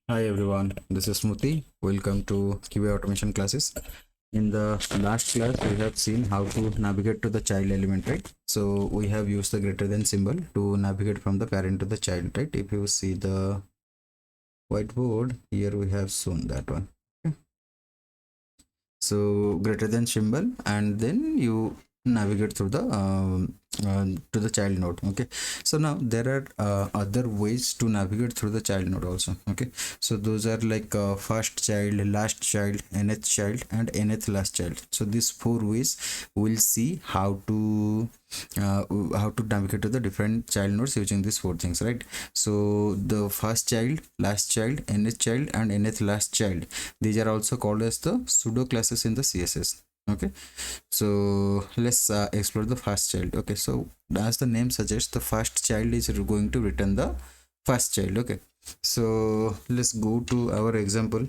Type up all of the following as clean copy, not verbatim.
Hi everyone, this is Smriti. Welcome to QA automation classes. In the last class, we have seen how to navigate to the child element, right? So we have used the greater than symbol to navigate from the parent to the child, right? If you see the whiteboard, here we have shown that one. Okay. So greater than symbol, and then you navigate through the to the child node. Okay, so now there are other ways to navigate through the child node also. Okay, so those are like first child, last child, nth child, and nth last child. So these four ways we'll see uh, how to navigate to the different child nodes using these four things, right? So the first child, last child, nth child, and nth last child, these are also called as the pseudo classes in the css. Okay, so let's explore the first child. Okay, so as the name suggests, the first child is going to return the first child. Okay, so let's go to our example.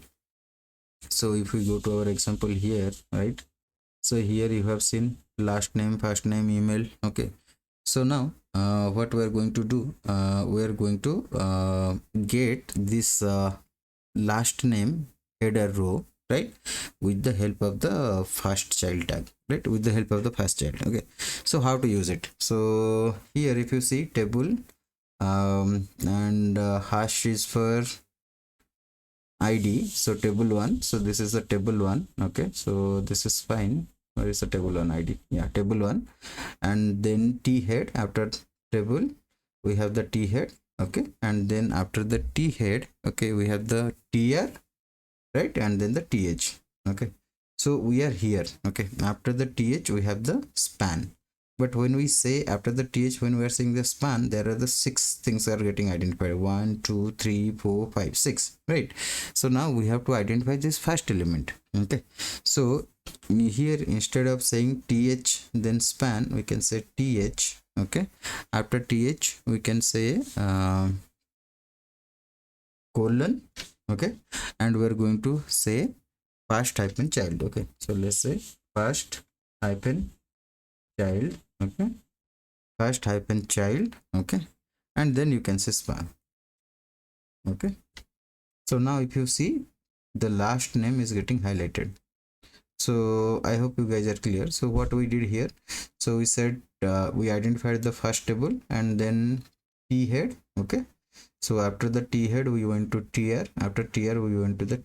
So if we go to our example here, right, so here you have seen last name, first name, email. Okay, so now what we are going to do, we are going to get this last name header row, right, with the help of the first child tag, right, with the help of the first child. Okay, so how to use it? So here if you see table, and hash is for id, so table 1, so this is the table 1. Okay, so this is fine. Where is the table 1 id? Yeah, table 1. And then t head, after table we have the t head. Okay, and then after the t head, okay, we have the tr, right, and then the th. Okay, so we are here. Okay, after the th we have the span, but when we say after the th, when we are saying the span, there are the six things are getting identified: 1 2 3 4 5 6, right? So now we have to identify this first element. Okay, so here instead of saying th then span, we can say th. Okay, after th we can say colon. Okay, and we're going to say first hyphen child. Okay, so let's say first hyphen child. Okay, first hyphen child. Okay, and then you can say span. Okay, so now if you see, the last name is getting highlighted. So I hope you guys are clear. So what we did here, so we said we identified the first table and then t head. Okay, so after the t head we went to tr, after tr we went to the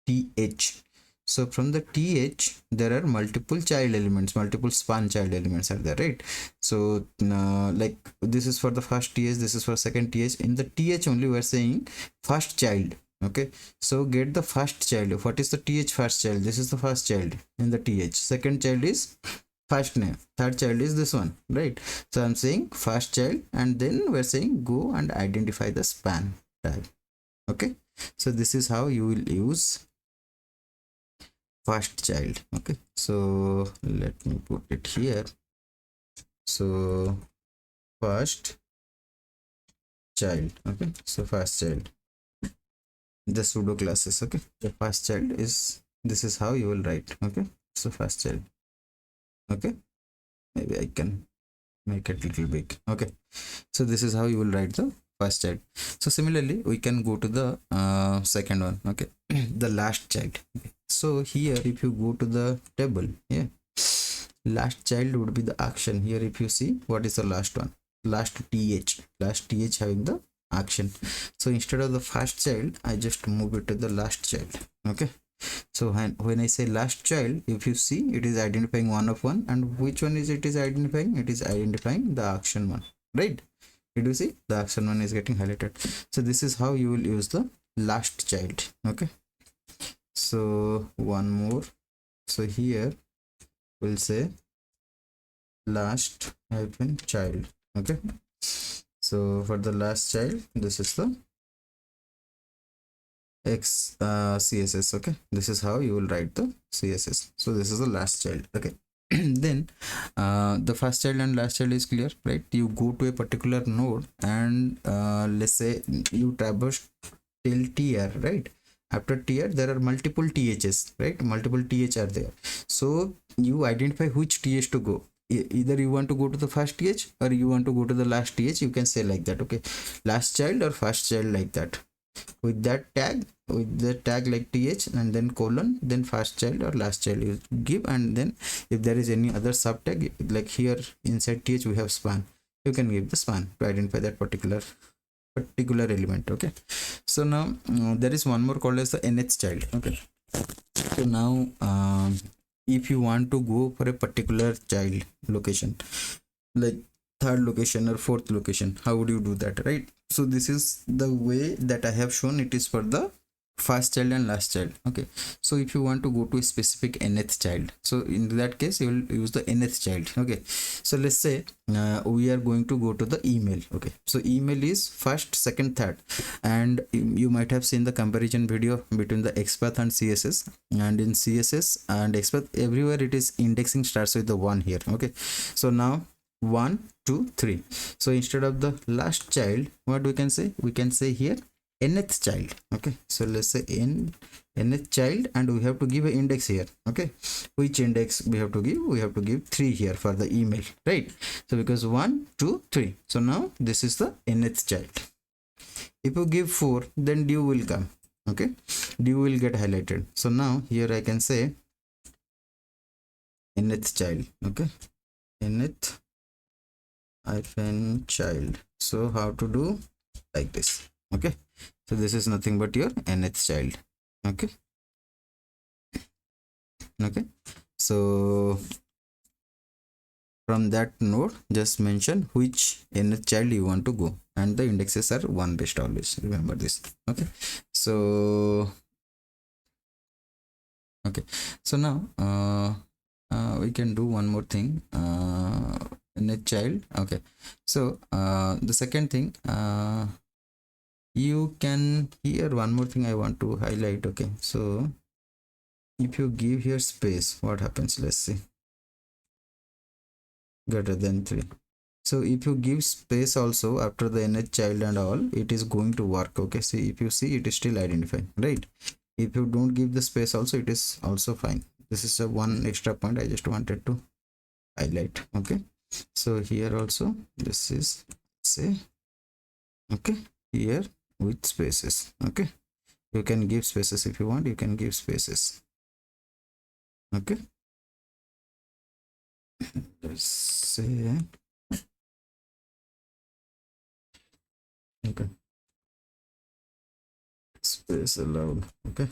th. So from the th there are multiple child elements, multiple span child elements are there, right? So like this is for the first th, this is for second th. In the th only we are saying first child. Okay, so get the first child. What is the th first child? This is the first child in the th. Second child is first name, third child is this one, right? So I'm saying first child, and then we're saying go and identify the span tag. Okay, so this is how you will use first child. Okay, so let me put it here. So first child. Okay, so first child, the pseudo classes. Okay, the first child is, this is how you will write. Okay, so first child. Okay, maybe I can make it a little big. Okay, so this is how you will write the first child. So similarly we can go to the second one. Okay, the last child. Okay. So here if you go to the table, yeah, last child would be the action. Here if you see, what is the last one? Last th having the action. So instead of the first child, I just move it to the last child. Okay, so when I say last child, if you see, it is identifying one of one, and which one is it is identifying? It is identifying the action one, right? Did you see the action one is getting highlighted? So this is how you will use the last child. Okay, so one more. So here we'll say last hyphen child. Okay, so for the last child, this is the css. Okay, this is how you will write the css. So this is the last child. Okay, then the first child and last child is clear, right? You go to a particular node and let's say you traverse till tr, right? After tr there are multiple ths, right? Multiple th are there, so you identify which th to go. Either you want to go to the first th or you want to go to the last th, you can say like that. Okay, last child or first child, like that. with that tag, with the tag like th and then colon, then first child or last child you give, and then if there is any other sub tag, like here inside th we have span, you can give the span to identify that particular element. Okay, so now there is one more called as the nth child. Okay, so now if you want to go for a particular child location, like third location or fourth location, how would you do that, right? So this is the way that I have shown. It is for the first child and last child. Okay, so if you want to go to a specific nth child, so in that case you will use the nth child. Okay, so let's say we are going to go to the email. Okay, so email is first, second, third, and you might have seen the comparison video between the XPath and CSS, and in CSS and XPath everywhere it is indexing starts with the 1 here. Okay, so now 1 2 3, so instead of the last child, what we can say, we can say here nth child. Okay, so let's say nth child, and we have to give an index here. Okay, which index we have to give? We have to give 3 here for the email, right? So because 1 2 3, so now this is the nth child. If you give 4, then due will come. Okay, due will get highlighted. So now here I can say nth child. Okay, nth hyphen child. So how to do? Like this. Okay, so this is nothing but your nth child. Okay, okay, so from that node just mention which nth child you want to go, and the indexes are 1 based always, remember this. Okay, so okay, so now we can do one more thing, nth child. Okay, so the second thing, you can, here one more thing I want to highlight. Okay, so if you give here space, what happens? Let's see, greater than 3. So if you give space also after the nth child and all, it is going to work. Okay, see, if you see, it is still identified, right? If you don't give the space also, it is also fine. This is a one extra point I just wanted to highlight. Okay, so here also this is, say, okay, here with spaces. Okay, you can give spaces if you want, you can give spaces. Okay, let's say, okay, space allowed. Okay,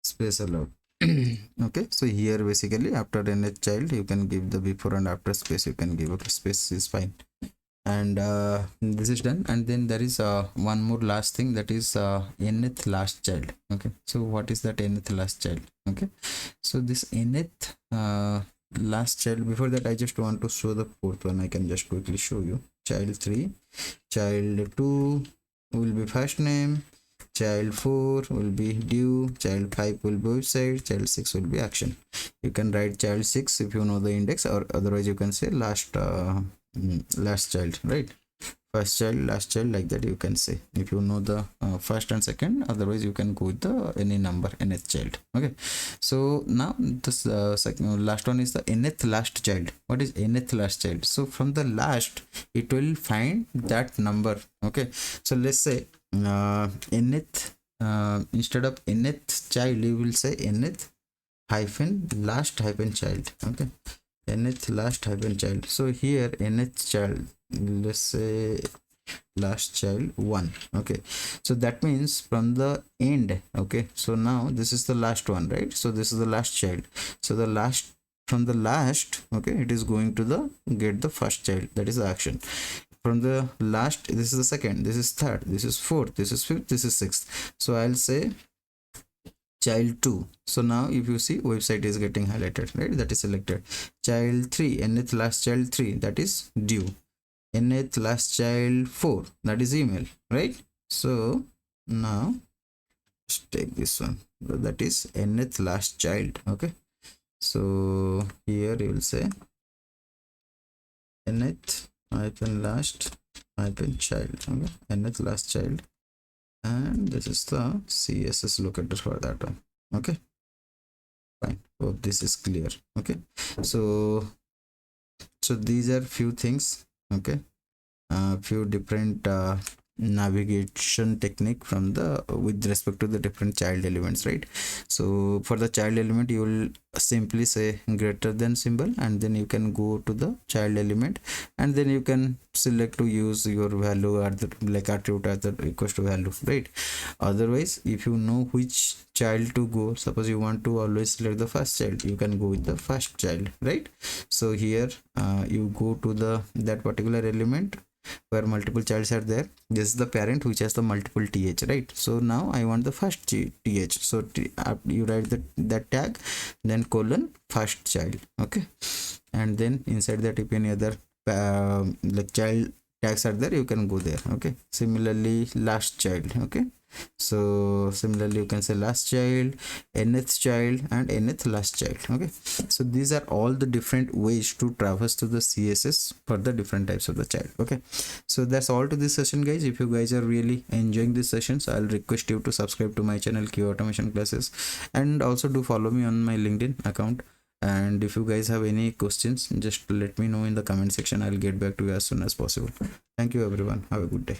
space allowed. Okay, so here basically after nth child you can give the before and after space you can give. Okay, space is fine, and this is done. And then there is one more last thing, that is nth last child. Okay, so what is that nth last child? Okay, so this nth last child, before that I just want to show the fourth one. I can just quickly show you. Child 3, child 2 will be first name, child 4 will be due, child 5 will be website, child 6 will be action. You can write child 6 if you know the index, or otherwise you can say last last child, right? First child, last child, like that you can say if you know the first and second. Otherwise you can go with the any number, nth child. Okay, so now this second last one is the nth last child. What is nth last child? So from the last it will find that number. Okay, so let's say nth instead of nth child you will say nth hyphen last hyphen child. Okay, nth last hyphen child. So here nth child, let's say last child 1. Okay, so that means from the end. Okay, so now this is the last one, right? So this is the last child. So the last, from the last, okay, it is going to the get the first child, that is the action. From the last, this is the second, this is third, this is fourth, this is fifth, this is sixth. So I'll say child 2. So now if you see, website is getting highlighted, right? That is selected. Child 3, nth last child 3, that is due. Nth last child 4, that is email, right? So now let's take this one, that is nth last child. Okay, so here you will say nth hyphen last hyphen child. Okay, nth last child, and this is the CSS locator for that one. Okay, fine, hope this is clear. Okay, so these are few things. Okay, few different navigation technique from the with respect to the different child elements, right? So for the child element, you will simply say greater than symbol, and then you can go to the child element, and then you can select to use your value or the like attribute as the equals to value, right? Otherwise, if you know which child to go, suppose you want to always select the first child, you can go with the first child, right? So here you go to the that particular element where multiple childs are there. This is the parent which has the multiple th, right? So now I want the first th, so you write that tag, then colon first child, okay? And then inside that, if any other like child tags are there, you can go there, okay? Similarly, last child, okay? So similarly, you can say last child, nth child, and nth last child, okay? So these are all the different ways to traverse to the css for the different types of the child, okay? So that's all to this session, guys. If you guys are really enjoying these sessions, I'll request you to subscribe to my channel Q Automation Classes, and also do follow me on my LinkedIn account. And if you guys have any questions, just let me know in the comment section. I'll get back to you as soon as possible. Thank you everyone, have a good day.